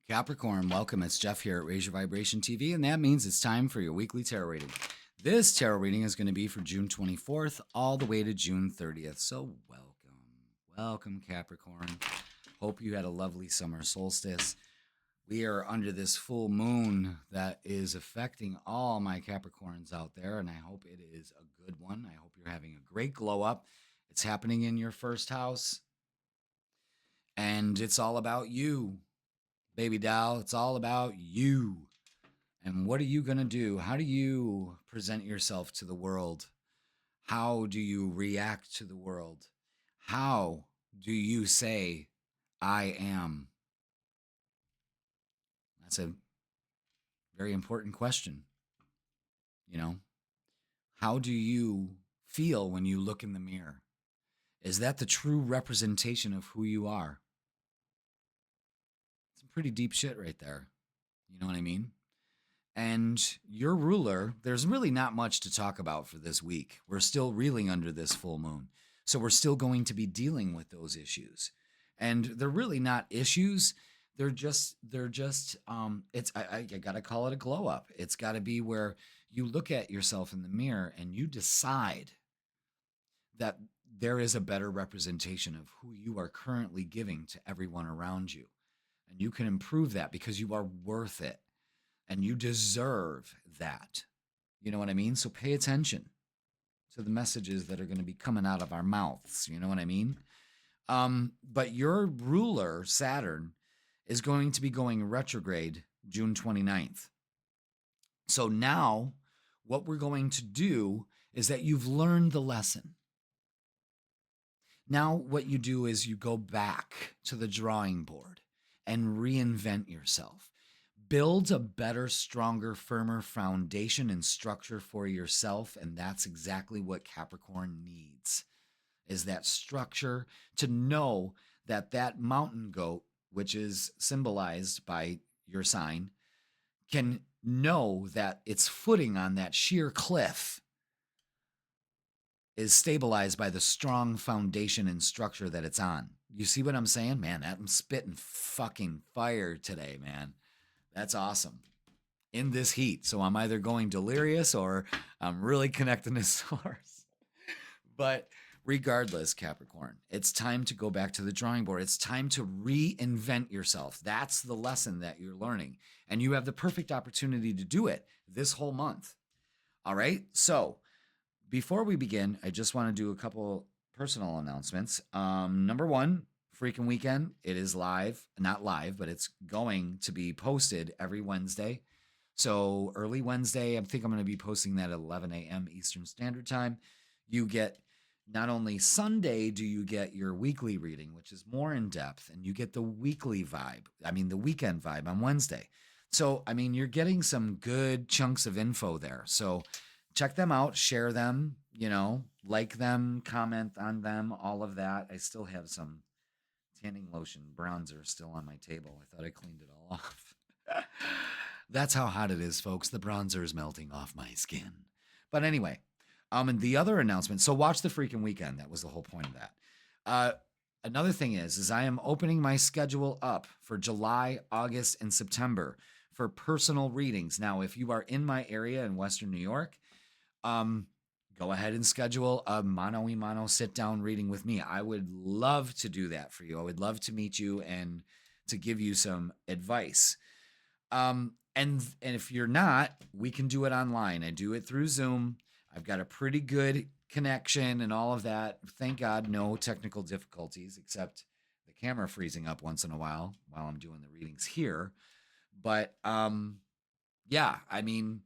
Capricorn, welcome. It's Jeff here at Raise Your Vibration TV, and that means it's time for your weekly tarot reading. This tarot reading is going to be for June 24th all the way to June 30th. So welcome, Capricorn. Hope you had a lovely summer solstice. We are under this full moon that is affecting all my Capricorns out there, and I hope it is a good one. I hope you're having a great glow up. It's happening in your first house, and it's all about you. Baby doll, it's all about you. And what are you going to do? How do you present yourself to the world? How do you react to the world? How do you say, I am? That's a very important question. You know, how do you feel when you look in the mirror? Is that the true representation of who you are? Some pretty deep shit right there. You know what I mean? And your ruler, there's really not much to talk about for this week. We're still reeling under this full moon. So we're still going to be dealing with those issues. And they're really not issues. They're just I got to call it a glow up. It's got to be where you look at yourself in the mirror and you decide that there is a better representation of who you are currently giving to everyone around you. And you can improve that because you are worth it. And you deserve that. You know what I mean? So pay attention to the messages that are going to be coming out of our mouths. You know what I mean? But your ruler, Saturn, is going to be going retrograde June 29th. So now what we're going to do is that you've learned the lesson. Now what you do is you go back to the drawing board and reinvent yourself. Build a better, stronger, firmer foundation and structure for yourself, and that's exactly what Capricorn needs, is that structure to know that that mountain goat, which is symbolized by your sign, can know that its footing on that sheer cliff is stabilized by the strong foundation and structure that it's on. You see what I'm saying? Man, I'm spitting fucking fire today, man. That's awesome. In this heat. So I'm either going delirious or I'm really connecting to source. But regardless, Capricorn, it's time to go back to the drawing board. It's time to reinvent yourself. That's the lesson that you're learning. And you have the perfect opportunity to do it this whole month. All right. So before we begin, I just want to do a couple personal announcements. Number one, FREAKIN weekend. It is live, not live, but it's going to be posted every Wednesday. So early Wednesday, I think I'm going to be posting that at 11 a.m. Eastern Standard Time. You get not only Sunday, do you get your weekly reading, which is more in depth, and you get the weekly vibe. I mean, the weekend vibe on Wednesday. So, I mean, you're getting some good chunks of info there. So check them out, share them, like them, comment on them, all of that. I still have some tanning lotion bronzer still on my table. I thought I cleaned it all off. That's how hot it is, folks. The bronzer is melting off my skin. But anyway, and the other announcement, so watch the FREAKIN weekend. That was the whole point of that. Another thing is I am opening my schedule up for July, August, and September for personal readings. Now, if you are in my area in Western New York, go ahead and schedule a mano-a-mano sit-down reading with me. I would love to do that for you. I would love to meet you and to give you some advice. And if you're not, we can do it online. I do it through Zoom. I've got a pretty good connection and all of that. Thank God, no technical difficulties, except the camera freezing up once in a while I'm doing the readings here. But yeah, I mean,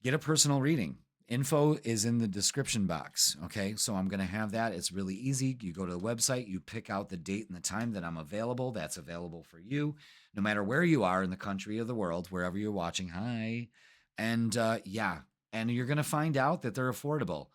get a personal reading. Info is in the description box. Okay. So I'm going to have that. It's really easy. You go to the website, you pick out the date and the time that I'm available. That's available for you, no matter where you are in the country or the world, wherever you're watching. Hi. And yeah. And you're going to find out that they're affordable.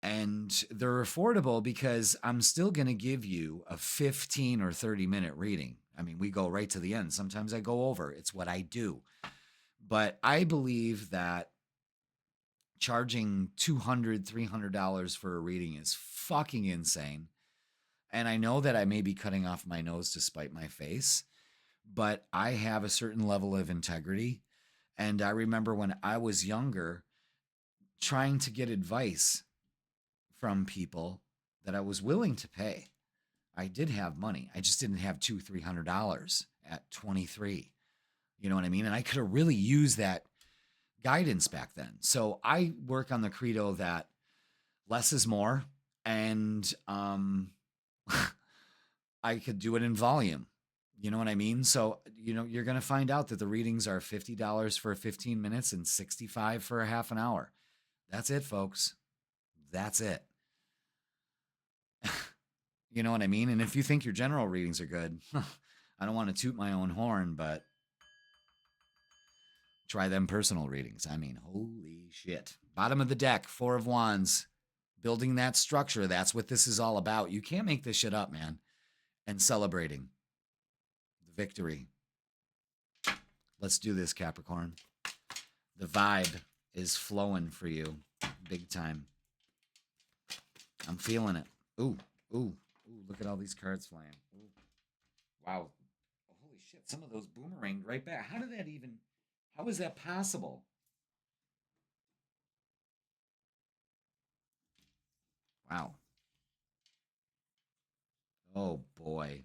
And they're affordable because I'm still going to give you a 15 or 30-minute reading. I mean, we go right to the end. Sometimes I go over. It's what I do. But I believe that charging $200, $300 for a reading is fucking insane. And I know that I may be cutting off my nose to spite my face, but I have a certain level of integrity. And I remember when I was younger, trying to get advice from people that I was willing to pay. I did have money. I just didn't have $200-300 at 23. You know what I mean? And I could have really used that guidance back then. So I work on the credo that less is more, and I could do it in volume. You know what I mean? So, you're going to find out that the readings are $50 for 15 minutes and $65 for a half an hour. That's it, folks. That's it. You know what I mean? And if you think your general readings are good, I don't want to toot my own horn, but try them personal readings. I mean, holy shit. Bottom of the deck, Four of Wands. Building that structure. That's what this is all about. You can't make this shit up, man. And celebrating the victory. Let's do this, Capricorn. The vibe is flowing for you big time. I'm feeling it. Ooh, ooh, ooh, look at all these cards flying. Ooh. Wow. Holy shit, some of those boomeranged right back. How is that possible? Wow. Oh, boy.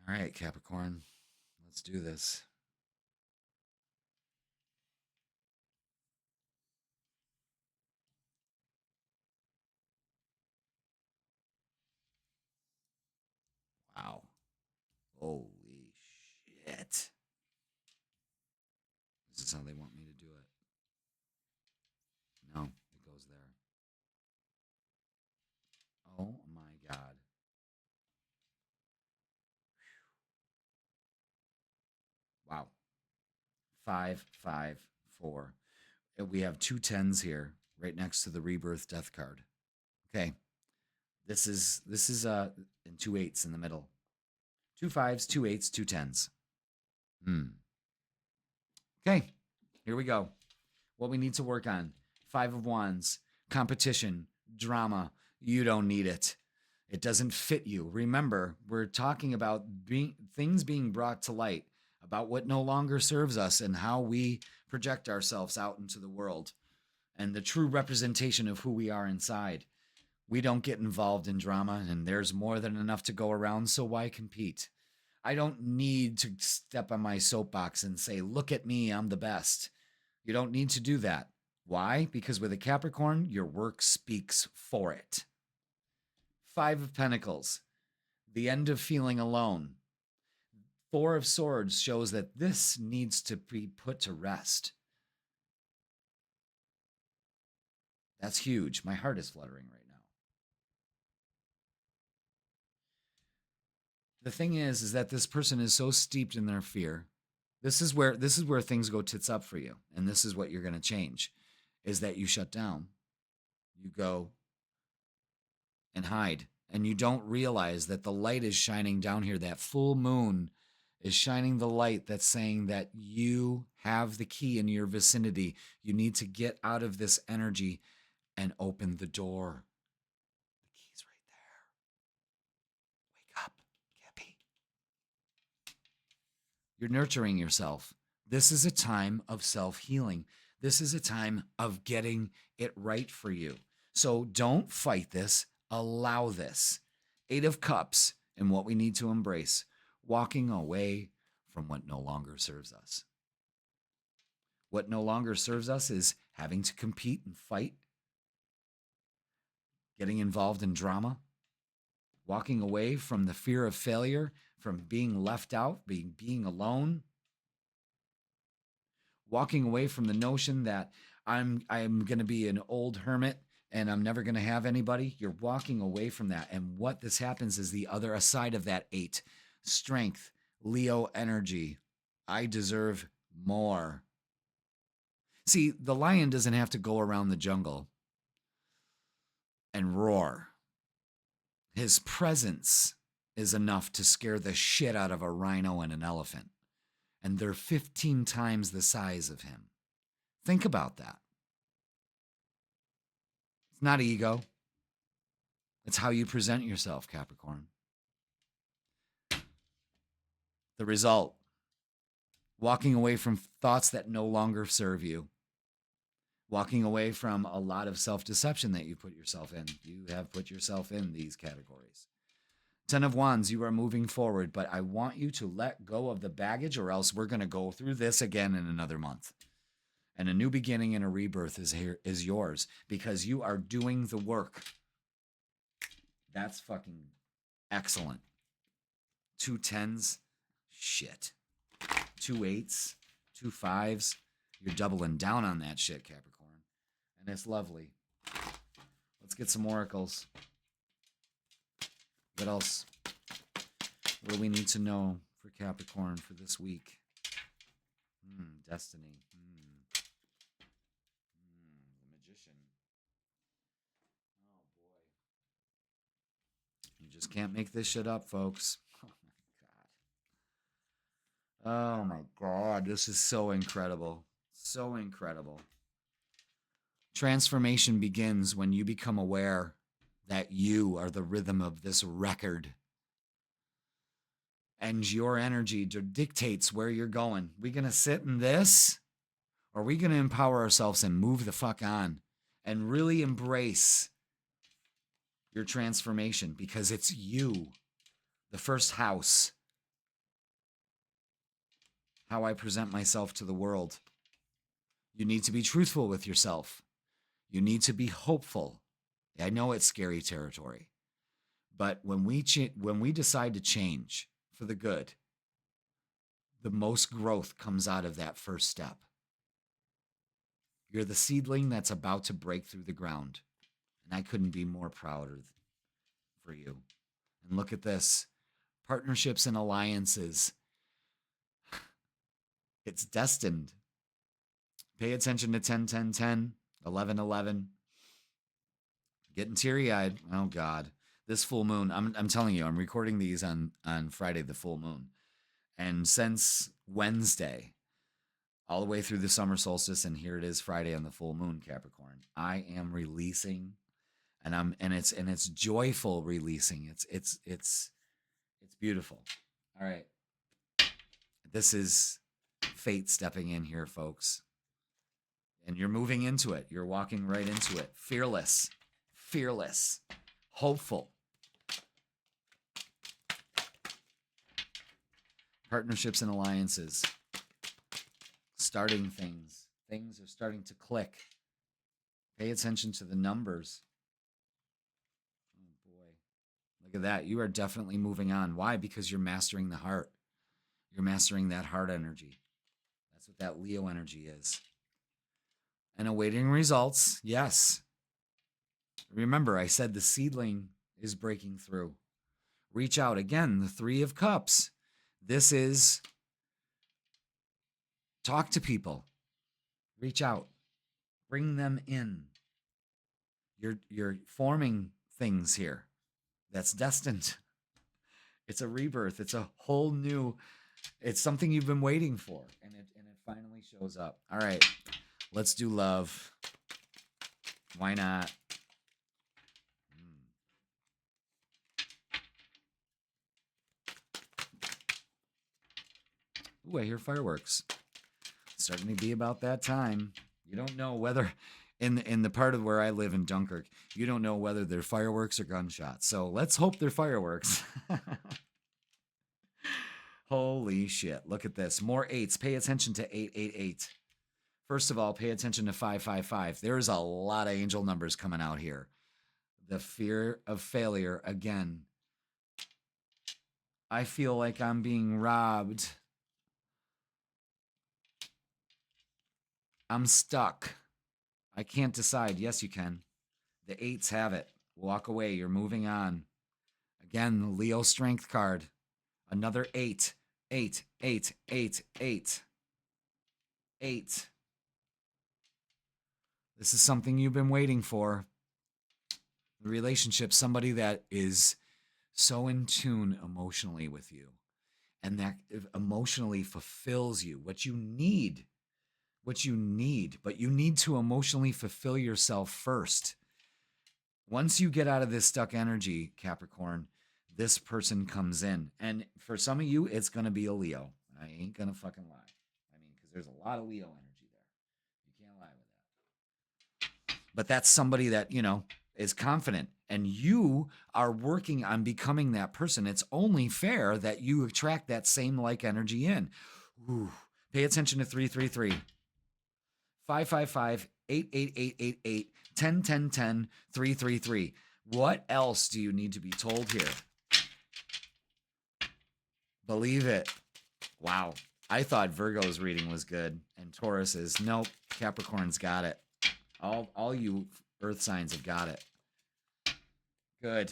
All right, Capricorn. Let's do this. Wow. Holy shit. This is how they want me to do it. No, it goes there. Oh my God. Wow. 5, 5, 4. And we have two tens here, right next to the rebirth death card. Okay. This is and two eights in the middle. Two fives, two eights, two tens. Okay. Here we go. What we need to work on. 5 of Wands, competition, drama. You don't need it. It doesn't fit you. Remember, we're talking about things being brought to light, about what no longer serves us and how we project ourselves out into the world and the true representation of who we are inside. We don't get involved in drama, and there's more than enough to go around, so why compete? I don't need to step on my soapbox and say, look at me, I'm the best. You don't need to do that. Why? Because with a Capricorn, your work speaks for it. 5 of Pentacles, the end of feeling alone. 4 of Swords shows that this needs to be put to rest. That's huge. My heart is fluttering right now. The thing is that this person is so steeped in their fear. This is where things go tits up for you, and this is what you're going to change, is that you shut down. You go and hide, and you don't realize that the light is shining down here. That full moon is shining the light that's saying that you have the key in your vicinity. You need to get out of this energy and open the door. The key's right there. Wake up, Cappy. You're nurturing yourself. This is a time of self-healing. This is a time of getting it right for you. So don't fight this. Allow this. 8 of Cups and what we need to embrace. Walking away from what no longer serves us. What no longer serves us is having to compete and fight, getting involved in drama, walking away from the fear of failure, from being left out, being alone, walking away from the notion that I'm going to be an old hermit and I'm never going to have anybody. You're walking away from that. And what this happens is the other side of that 8, strength, Leo energy. I deserve more. See, the lion doesn't have to go around the jungle and roar. His presence is enough to scare the shit out of a rhino and an elephant. And they're 15 times the size of him. Think about that. It's not ego. It's how you present yourself, Capricorn. The result, walking away from thoughts that no longer serve you, walking away from a lot of self-deception that you put yourself in. You have put yourself in these categories. 10 of Wands, you are moving forward, but I want you to let go of the baggage, or else we're going to go through this again in another month. And a new beginning and a rebirth is yours, because you are doing the work. That's fucking excellent. 2 10s, shit. 2 8s, 2 5s. You're doubling down on that shit, Capricorn. And it's lovely. Let's get some oracles. What else? What do we need to know for Capricorn for this week? Destiny. The Magician. Oh, boy. You just can't make this shit up, folks. Oh, my God. This is so incredible. So incredible. Transformation begins when you become aware that you are the rhythm of this record. And your energy dictates where you're going. We going to sit in this? Or are we going to empower ourselves and move the fuck on and really embrace your transformation? Because it's you, the first house, how I present myself to the world. You need to be truthful with yourself. You need to be hopeful. I know it's scary territory, but when we decide to change for the good, the most growth comes out of that first step. You're the seedling that's about to break through the ground, and I couldn't be more prouder for you. And look at this. Partnerships and alliances. It's destined. Pay attention to 10, 10, 10, 11, 11. Getting teary-eyed. Oh, God. This full moon, I'm telling you, I'm recording these on Friday, the full moon. And since Wednesday, all the way through the summer solstice, and here it is Friday on the full moon, Capricorn, I am releasing, and it's joyful releasing. It's beautiful. All right. This is fate stepping in here, folks. And you're moving into it. You're walking right into it. Fearless, hopeful. Partnerships and alliances. Starting things. Things are starting to click. Pay attention to the numbers. Oh, boy. Look at that. You are definitely moving on. Why? Because you're mastering the heart. You're mastering that heart energy. That's what that Leo energy is. And awaiting results, yes. Remember, I said the seedling is breaking through. Reach out. Again, the 3 of Cups. This is talk to people. Reach out. Bring them in. You're forming things here. That's destined. It's a rebirth. It's a whole new, it's something you've been waiting for. And it finally shows up. All right. Let's do love. Why not? Ooh, I hear fireworks. It's starting to be about that time. You don't know whether, in the part of where I live in Dunkirk, you don't know whether they're fireworks or gunshots. So let's hope they're fireworks. Holy shit. Look at this. More 8s. Pay attention to 888. First of all, pay attention to 555. There's a lot of angel numbers coming out here. The fear of failure again. I feel like I'm being robbed. I'm stuck. I can't decide. Yes, you can. The 8s have it. Walk away. You're moving on. Again, the Leo strength card. Another 8. 8, 8, 8, 8. 8. This is something you've been waiting for. The relationship, somebody that is so in tune emotionally with you and that emotionally fulfills you. What you need, but you need to emotionally fulfill yourself first. Once you get out of this stuck energy, Capricorn, this person comes in. And for some of you, it's going to be a Leo. I ain't going to fucking lie. I mean, because there's a lot of Leo energy there. You can't lie with that. But that's somebody that, is confident. And you are working on becoming that person. It's only fair that you attract that same like energy in. Ooh. Pay attention to 333. 555 88888 101010 333. What else do you need to be told here? Believe it. Wow. I thought Virgo's reading was good and Taurus's. Nope. Capricorn's got it. All you earth signs have got it. Good.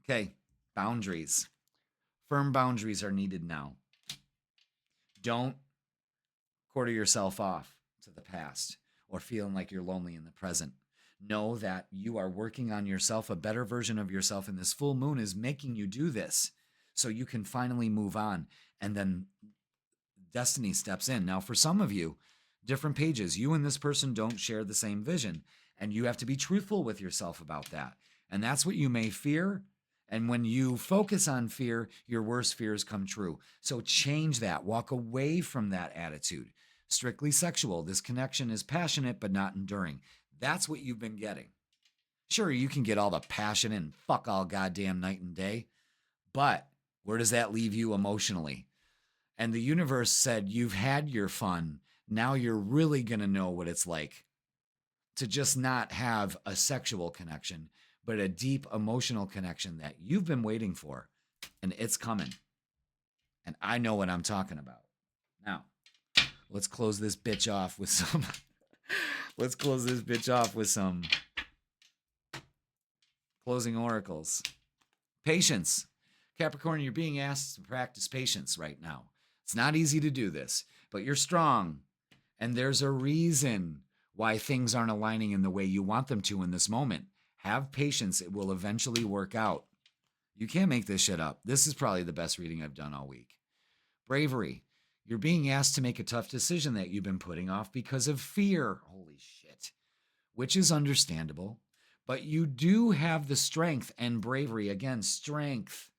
Okay. Boundaries. Firm boundaries are needed now. Don't quarter yourself off to the past or feeling like you're lonely in the present. Know that you are working on yourself. A better version of yourself, and this full moon is making you do this so you can finally move on. And then destiny steps in. Now, for some of you, different pages, you and this person don't share the same vision, and you have to be truthful with yourself about that. And that's what you may fear. And when you focus on fear, your worst fears come true. So change that. Walk away from that attitude. Strictly sexual. This connection is passionate but not enduring. That's what you've been getting. Sure, you can get all the passion and fuck all goddamn night and day, but where does that leave you emotionally? And the universe said, you've had your fun. Now you're really going to know what it's like to just not have a sexual connection, but a deep emotional connection that you've been waiting for, and it's coming. And I know what I'm talking about. Now, let's close this bitch off with some closing oracles. Patience. Capricorn, you're being asked to practice patience right now. It's not easy to do this, but you're strong. And there's a reason why things aren't aligning in the way you want them to in this moment. Have patience. It will eventually work out. You can't make this shit up. This is probably the best reading I've done all week. Bravery. You're being asked to make a tough decision that you've been putting off because of fear. Holy shit. Which is understandable. But you do have the strength and bravery. Again, strength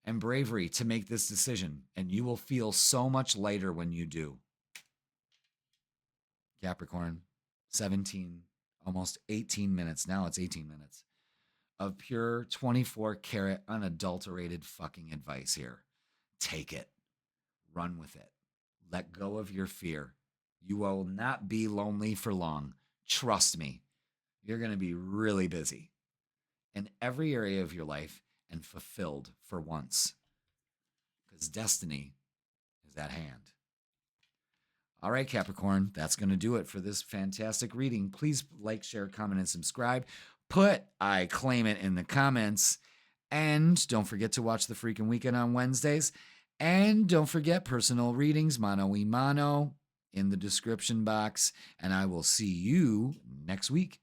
and bravery to make this decision. And you will feel so much lighter when you do. Capricorn, 17, almost 18 minutes. Now it's 18 minutes of pure 24 karat unadulterated fucking advice here. Take it. Run with it. Let go of your fear. You will not be lonely for long. Trust me. You're going to be really busy in every area of your life and fulfilled for once, because destiny is at hand. All right, Capricorn, that's going to do it for this fantastic reading. Please like, share, comment, and subscribe. Put I claim it in the comments. And don't forget to watch the Freakin' Weekend on Wednesdays. And don't forget personal readings, mano y mano, in the description box. And I will see you next week.